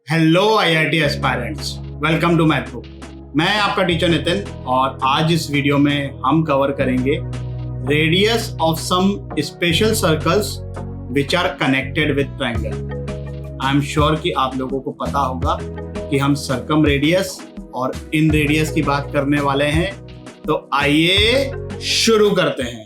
Hello IIT aspirants, welcome to math book. मैं आपका teacher Nitin और आज इस वीडियो में हम कवर करेंगे radius of some special circles which are connected with triangle. I am sure कि आप लोगों को पता होगा कि हम सर्कम रेडियस और इन रेडियस की बात करने वाले हैं, तो आइए शुरू करते हैं।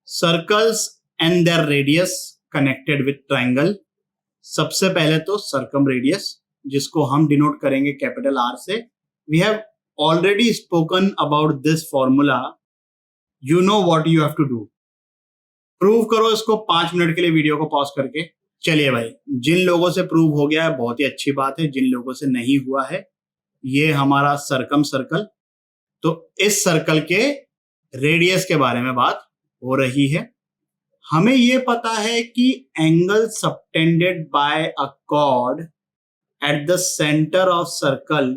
Circles and their radius connected with triangle. सबसे पहले तो सर्कम रेडियस, जिसको हम डिनोट करेंगे कैपिटल आर से। We have already spoken about this formula. You know what you have to do. Prove करो इसको 5 मिनट के लिए वीडियो को पॉज करके। चलिए भाई, जिन लोगों से प्रूव हो गया है बहुत ही अच्छी बात है, जिन लोगों से नहीं हुआ है, ये हमारा सर्कम सर्कल। तो इस सर्कल के रेडियस के बारे में बात हो रही है। हमें यह पता है कि angle subtended by a chord at the centre of circle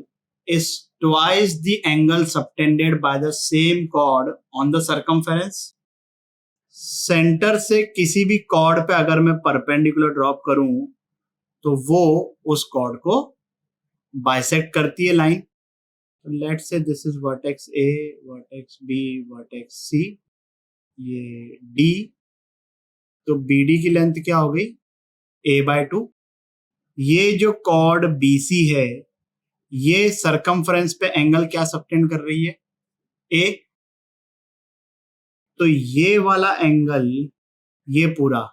is twice the angle subtended by the same chord on the circumference. Centre से किसी भी कॉर्ड पे अगर मैं परपेंडिकुलर ड्रॉप करूं तो वो उस कॉर्ड को बाइसेक्ट करती है line. Let's say this is vertex A, vertex B, vertex C, ये डी। तो BD की लेंथ क्या हो गई? a/2। ये जो कॉर्ड BC है, ये सरकमफ्रेंस पे एंगल क्या सबटेंड कर रही है? A। तो ये वाला एंगल, ये पूरा,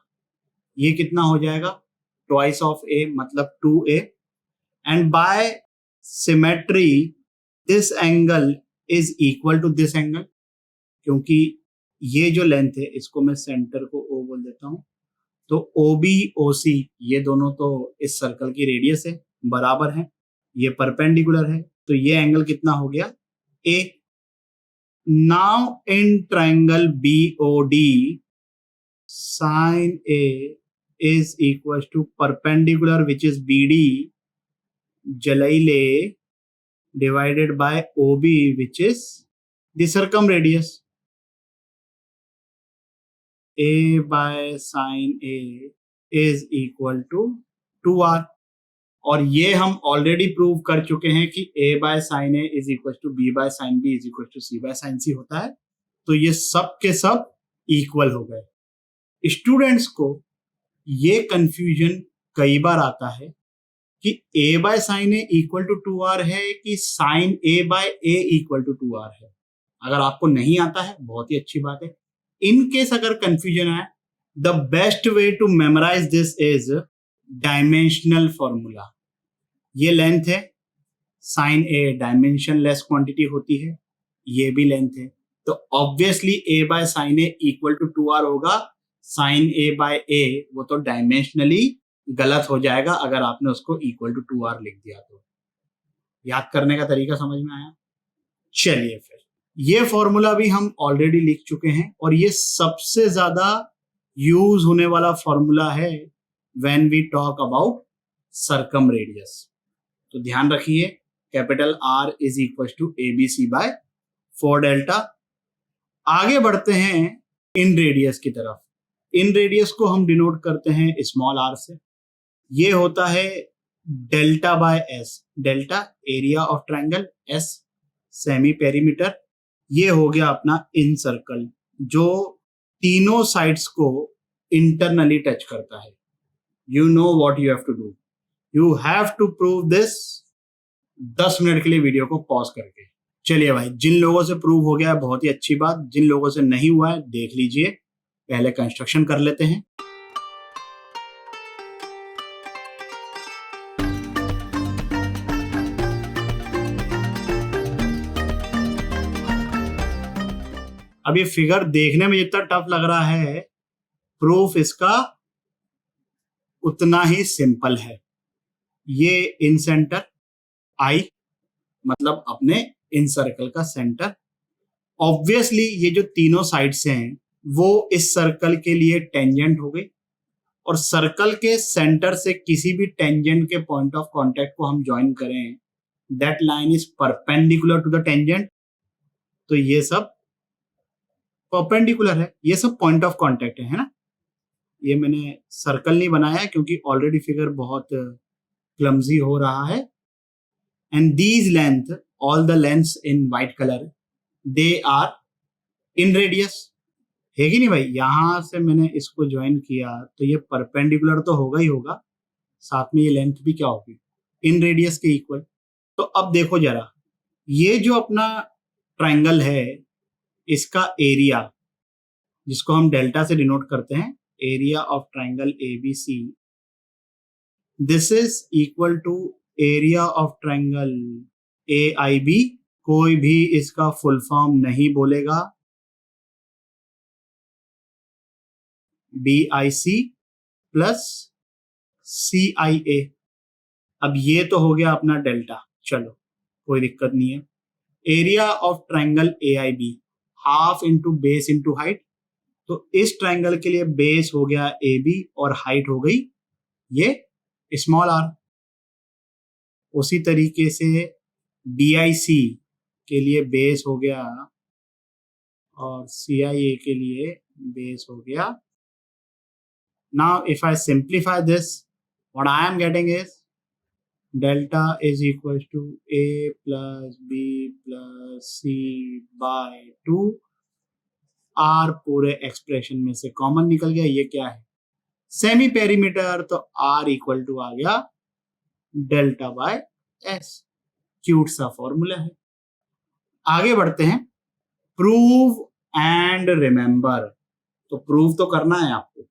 ये कितना हो जाएगा? ट्वाइस ऑफ A, मतलब 2A। And by symmetry this angle is equal to this angle, क्योंकि ये जो लेंथ है इसको मैं सेंटर को O बोल देता हूं। तो OB OC ये दोनों तो इस सर्कल की रेडियस है, बराबर है, ये परपेंडिकुलर है, तो ये एंगल कितना हो गया? A। Now in triangle BOD sin A is equal to perpendicular which is BD जलैले divided by OB which is the circumradius। A by sin A is equal to 2R। और ये हम already prove कर चुके हैं कि A by sin A is equal to B by sin B is equal to C by sin C होता है। तो ये सब के सब इक्वल हो गए। स्टूडेंट्स को ये कंफ्यूजन कई बार आता है कि A by sin A equal to 2R है कि sin A by A equal to 2R है। अगर आपको नहीं आता है बहुत ही अच्छी बात है। इन केस अगर कंफ्यूजन आए, the best way to memorise this is dimensional formula. ये लेंथ है, sine A dimensionless quantity होती है, ये भी लेंथ है, तो obviously A by sine A equal to 2R होगा। साइन A बाय A वो तो डायमेंशनली गलत हो जाएगा अगर आपने उसको इक्वल टू 2R लिख दिया तो। याद करने का तरीका समझ में आया? चलिए फिर, ये फॉर्मूला भी हम ऑलरेडी लिख चुके हैं और ये सबसे ज्यादा यूज होने वाला फॉर्मूला है when we talk about circumradius. तो ध्यान रखिए, capital R is equal to ABC by 4 delta. आगे बढ़ते हैं इन रेडियस की तरफ। इन रेडियस को हम डिनोट करते हैं स्मॉल r से। ये होता है delta by S। Delta area of triangle, S semi perimeter. ये हो गया अपना इन सर्कल जो तीनों साइड्स को इंटरनली टच करता है। You know what you have to do, you have to prove this 10 minute के लिए वीडियो को पॉज करके। चलिए भाई, जिन लोगों से प्रूव हो गया है बहुत ही अच्छी बात, जिन लोगों से नहीं हुआ है देख लीजिए। पहले कंस्ट्रक्शन कर लेते हैं। अब ये फिगर देखने में जितना टफ लग रहा है, प्रूफ इसका उतना ही सिंपल है। ये इन सेंटर I, मतलब अपने इन सर्कल का सेंटर। ऑब्वियसली ये जो तीनों साइड्स हैं वो इस सर्कल के लिए टेंजेंट हो गई, और सर्कल के सेंटर से किसी भी टेंजेंट के पॉइंट ऑफ कांटेक्ट को हम ज्वाइन करें that line is perpendicular to the tangent, तो ये सब परपेंडिकुलर है, ये सब पॉइंट ऑफ कॉन्टेक्ट है ना। ये मैंने सर्कल नहीं बनाया है क्योंकि ऑलरेडी फिगर बहुत क्लमजी हो रहा है। And these length, all the lengths in white colour, they are in radius, है कि नहीं भाई। यहां से मैंने इसको ज्वाइन किया तो ये परपेंडिकुलर तो होगा ही होगा, साथ में ये लेंथ भी क्या होगी, इन रेडियस के इक्वल। तो अब देखो जरा, ये जो अपना ट्रायंगल है, इसका एरिया, जिसको हम डेल्टा से डिनोट करते हैं, area of triangle ABC, this is equal to area of triangle AIB. कोई भी इसका फुल फॉर्म नहीं बोलेगा, बीआईसी प्लस सीआईए। अब ये तो हो गया अपना डेल्टा, चलो कोई दिक्कत नहीं है। Area of triangle AIB, half into base into height, तो इस ट्रायंगल के लिए बेस हो गया ए बी और हाइट हो गई ये स्मॉल आर। उसी तरीके से डी आई सी के लिए बेस हो गया और सी आई ए के लिए बेस हो गया। Now if I simplify this, what I am getting is delta is equal to A plus B plus C by 2। R पूरे एक्सप्रेशन में से कॉमन निकल गया, ये क्या है, सेमी पेरीमीटर, तो आर इक्वल टू आ गया डेल्टा बाय एस। क्यूट सा फॉर्मूला है। आगे बढ़ते हैं, प्रूव एंड रिमेंबर। तो प्रूव तो करना है आपको,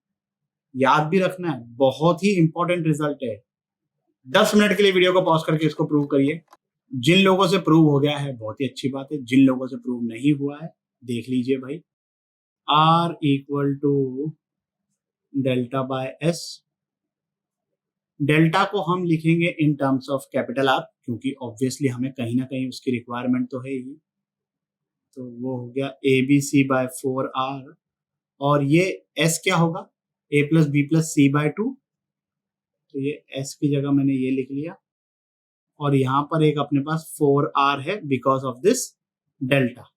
याद भी रखना है, बहुत ही इंपॉर्टेंट रिजल्ट है। 10 मिनट के लिए वीडियो को पॉज करके इसको प्रूव करिए। जिन लोगों से प्रूव हो गया है बहुत ही अच्छी बात है, जिन लोगों से प्रूव नहीं हुआ है देख लीजिए भाई। R equal to delta by S. Delta को हम लिखेंगे in terms of capital R, क्योंकि ऑब्वियसली हमें कहीं ना कहीं उसकी रिक्वायरमेंट तो है ही। तो वो हो गया A B C bye 4R, और ये एस क्या होगा, ए plus B plus C by 2। तो ये एस की जगह मैंने ये लिख लिया, और यहां पर एक अपने पास 4R है because of this delta.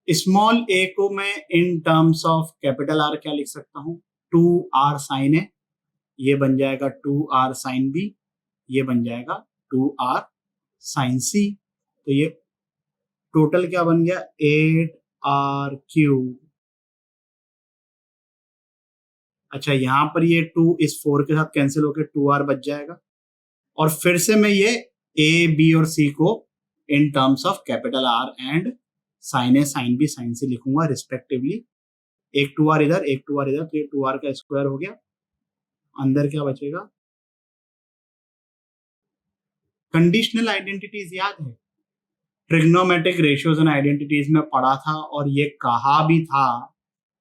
Small A को मैं in terms of capital R क्या लिख सकता हूं, 2R साइन ए, ये बन जाएगा 2R साइन बी, ये बन जाएगा 2R साइन सी। तो ये टोटल क्या बन गया, 8R क्यूब। अच्छा, यहां पर ये 2 इस 4 के साथ कैंसिल होकर 2R बच जाएगा, और फिर से मैं ये ए बी और सी को in terms of capital R and sine A sine B sine C लिखूंगा रिस्पेक्टिवली। एक 2R इधर, एक 2R इधर, तो ये 2R का स्क्वायर हो गया। अंदर क्या बचेगा, कंडीशनल आइडेंटिटीज याद है, ट्रिग्नोमेट्रिक रेशियोज एंड आइडेंटिटीज में पढ़ा था, और ये कहा भी था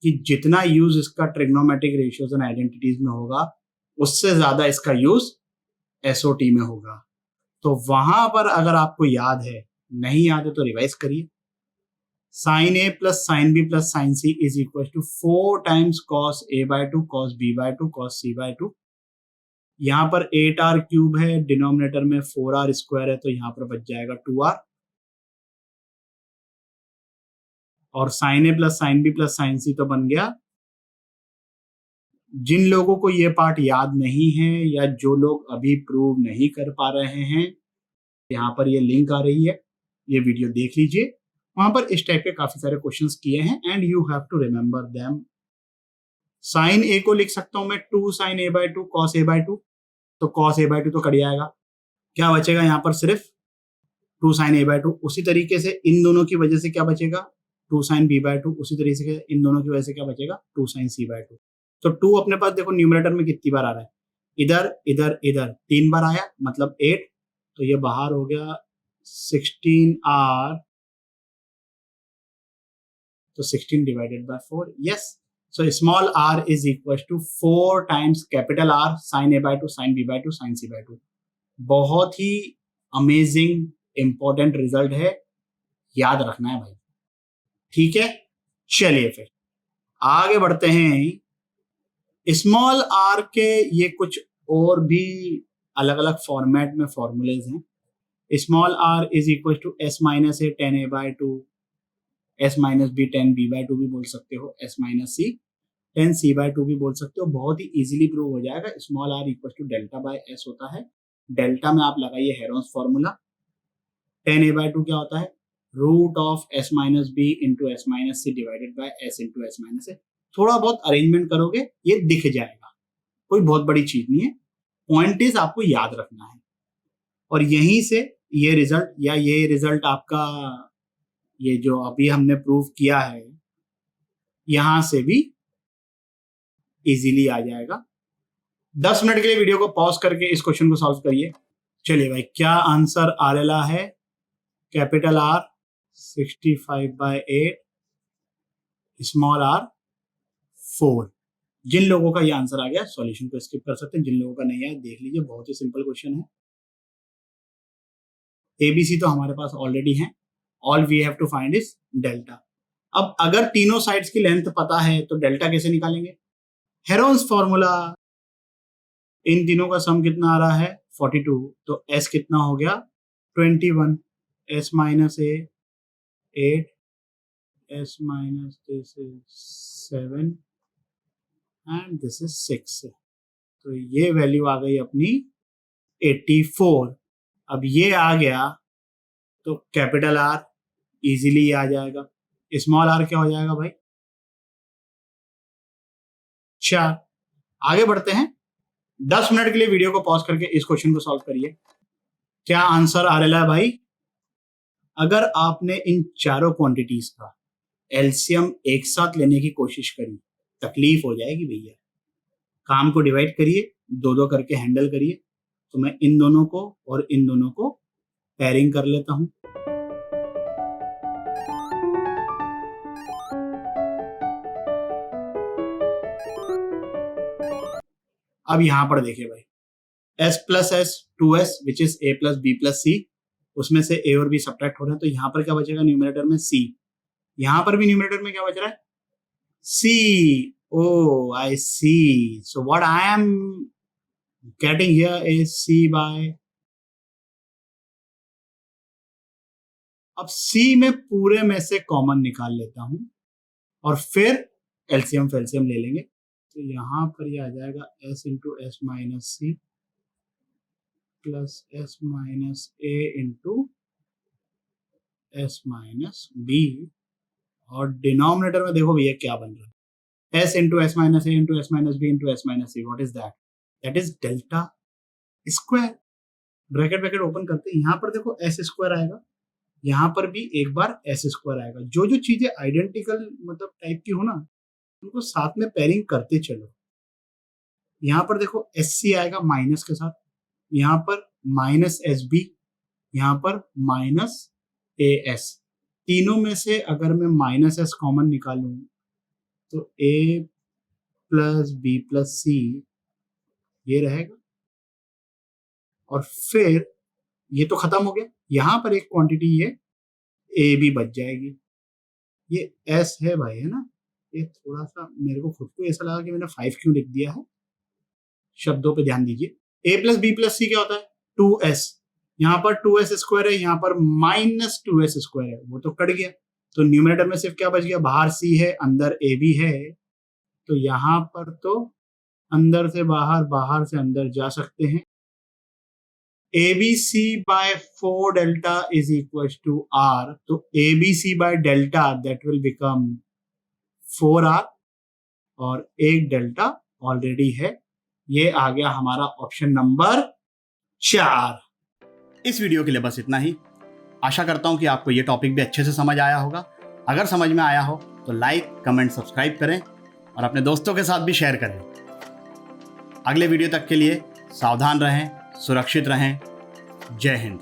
कि जितना यूज इसका ट्रिग्नोमेट्रिक रेशियोज एंड आइडेंटिटीज में होगा, उससे ज्यादा इसका यूज एसओटी में होगा। तो वहां पर अगर आपको याद है, नहीं याद है तो रिवाइज करिए। Sine A plus sine B plus sine C is equal to 4 times cos A by 2 cos B by 2 cos C by 2। यहाँ पर 8R क्यूब है, डिनोमिनेटर में 4R स्क्वायर है, तो यहाँ पर बच जाएगा 2R। और sine A plus sine B plus sine C तो बन गया। जिन लोगों को ये पार्ट याद नहीं है, या जो लोग अभी प्रूव नहीं कर पा रहे हैं, यहाँ पर ये लिंक आ रही है, ये वीडियो देख लीजिए। वहां पर इस टाइप के काफी सारे क्वेश्चंस किए हैं, and you have to remember them. Sine A को लिख सकता हूं मैं 2 sine A by 2 cos A by 2, तो कॉस ए बाय 2 तो कट जाएगा, क्या बचेगा यहाँ पर सिर्फ 2 साइन ए बाय 2। उसी तरीके से इन दोनों की वजह से क्या बचेगा, 2 साइन बी बाय 2। उसी तरीके से इन दोनों की वजह से क्या बचेगा, 2 साइन सी बाय 2। तो 2 अपने पास देखो न्यूमरेटर में कितनी बार आ रहा है, इधर इधर इधर 3 बार आया, मतलब 8, तो ये बाहर हो गया 16R, तो 16 divided by 4, yes. So small r is equal to 4 times capital R sine A by 2 sine B by 2 sine C by 2। बहुत ही अमेजिंग इंपॉर्टेंट रिजल्ट है, याद रखना है भाई, ठीक है। चलिए फिर आगे बढ़ते हैं। स्मॉल r के ये कुछ और भी अलग अलग फॉर्मेट में फॉर्मूलेज हैं। Small r is equal to s minus A 10a/2, s minus B 10b/2 भी बोल सकते हो, s माइनस सी 10c/2 भी बोल सकते हो। बहुत ही इजीली प्रूव हो जाएगा। Small r equal to delta by S होता है। डेल्टा में आप लगाइए हेरोन्स फॉर्मूला। 10a/2 क्या होता है? Root of s minus B into S minus C divided by s into S minus A. थोड़ा बहुत अरेंजमेंट करोगे ये दिख जाएगा, कोई बहुत बड़ी चीज नहीं है। पॉइंट इज आपको याद रखना है, और यहीं से ये रिजल्ट आपका, ये जो अभी हमने प्रूव किया है, यहां से भी इजीली आ जाएगा। 10 मिनट के लिए वीडियो को पॉज करके इस क्वेश्चन को सॉल्व करिए। चलिए भाई, क्या आंसर आ रहा है? Capital R 65/8, small r 4। जिन लोगों का ये आंसर आ गया सॉल्यूशन को स्किप कर सकते हैं, जिन लोगों का नहीं आया देख लीजिए, बहुत ही सिंपल क्वेश्चन है। ABC तो हमारे पास ऑलरेडी है, all we have to find is delta. अब अगर तीनों साइड्स की लेंथ पता है तो डेल्टा कैसे निकालेंगे? Heron's formula. इन तीनों का सम कितना आ रहा है? 42, तो S कितना हो गया? 21, S minus A 8, S minus this is 7 and this is 6। तो ये वैल्यू आ गई अपनी 84। अब ये आ गया तो कैपिटल R इजीली आ जाएगा। स्मॉल r क्या हो जाएगा भाई? 4। आगे बढ़ते हैं। 10 मिनट के लिए वीडियो को पॉज करके इस क्वेश्चन को सॉल्व करिए। क्या आंसर आ रहा है भाई? अगर आपने इन चारों क्वांटिटीज का एलसीएम एक साथ लेने की कोशिश करी, तकलीफ हो जाएगी भैया। काम को डिवाइड करिए, दो दो करके हैंडल करिए। तो मैं इन दोनों को और इन दोनों को पेयरिंग कर लेता हूं। अब यहां पर देखिए भाई, s plus S 2s which is a plus B plus C, उसमें से a और b सब्ट्रैक्ट हो रहे हैं, तो यहां पर क्या बचेगा न्यूमरेटर में? c। यहां पर भी न्यूमरेटर में क्या बच रहा है? c। oh I see, so what I am getting here is c by, अब c में पूरे में से कॉमन निकाल लेता हूं और फिर एलसीएम फेल्सियम ले लेंगे। तो यहां पर ये आ जाएगा s into S minus C plus S minus A into S minus B, और डिनोमिनेटर में देखो भैया क्या बन रहा है? s into S minus A into S minus B into S minus C. What is that? That is delta square. Bracket open करते हैं, यहां पर देखो एस स्क्वायर आएगा, यहां पर भी एक बार एस स्क्वायर आएगा। जो जो चीजें आइडेंटिकल मतलब टाइप की हो ना, उनको साथ में पेयरिंग करते चलो। यहां पर देखो एस सी आएगा माइनस के साथ, यहां पर माइनस एस बी, यहां पर माइनस ए एस। तीनों में से अगर मैं माइनस एस कॉमन निकालूं तो ए प्लस बी प्लस सी ये रहेगा, और फिर ये तो खत्म हो गया। यहां पर एक क्वांटिटी ये ए भी बच जाएगी। ये एस है भाई, है ना? ये थोड़ा सा मेरे को खुद को ऐसा लगा कि मैंने 5 क्यों लिख दिया है। शब्दों पे ध्यान दीजिए। a प्लस बी प्लस सी क्या होता है? 2s। यहाँ पर 2s स्क्वायर है, यहाँ पर माइनस 2s स्क्वायर है, वो तो कट गया। तो न्यूमरेटर में सिर्फ क्या बच गया? बाहर c है, अंदर a भी है। तो यहाँ पर तो अंदर से बाहर, बाहर से अंदर जा सकते हैं। ABC by 4 delta is equals to R, तो ABC by delta that will become 4R, और एक डेल्टा ऑलरेडी है। ये आ गया हमारा ऑप्शन नंबर 4। इस वीडियो के लिए बस इतना ही। आशा करता हूं कि आपको ये टॉपिक भी अच्छे से समझ आया होगा। अगर समझ में आया हो तो लाइक, कमेंट, सब्सक्राइब करें और अपने दोस्तों के साथ भी शेयर करें। अगले वीडियो तक के लिए सावधान रहें, सुरक्षित रहें। जय हिंद।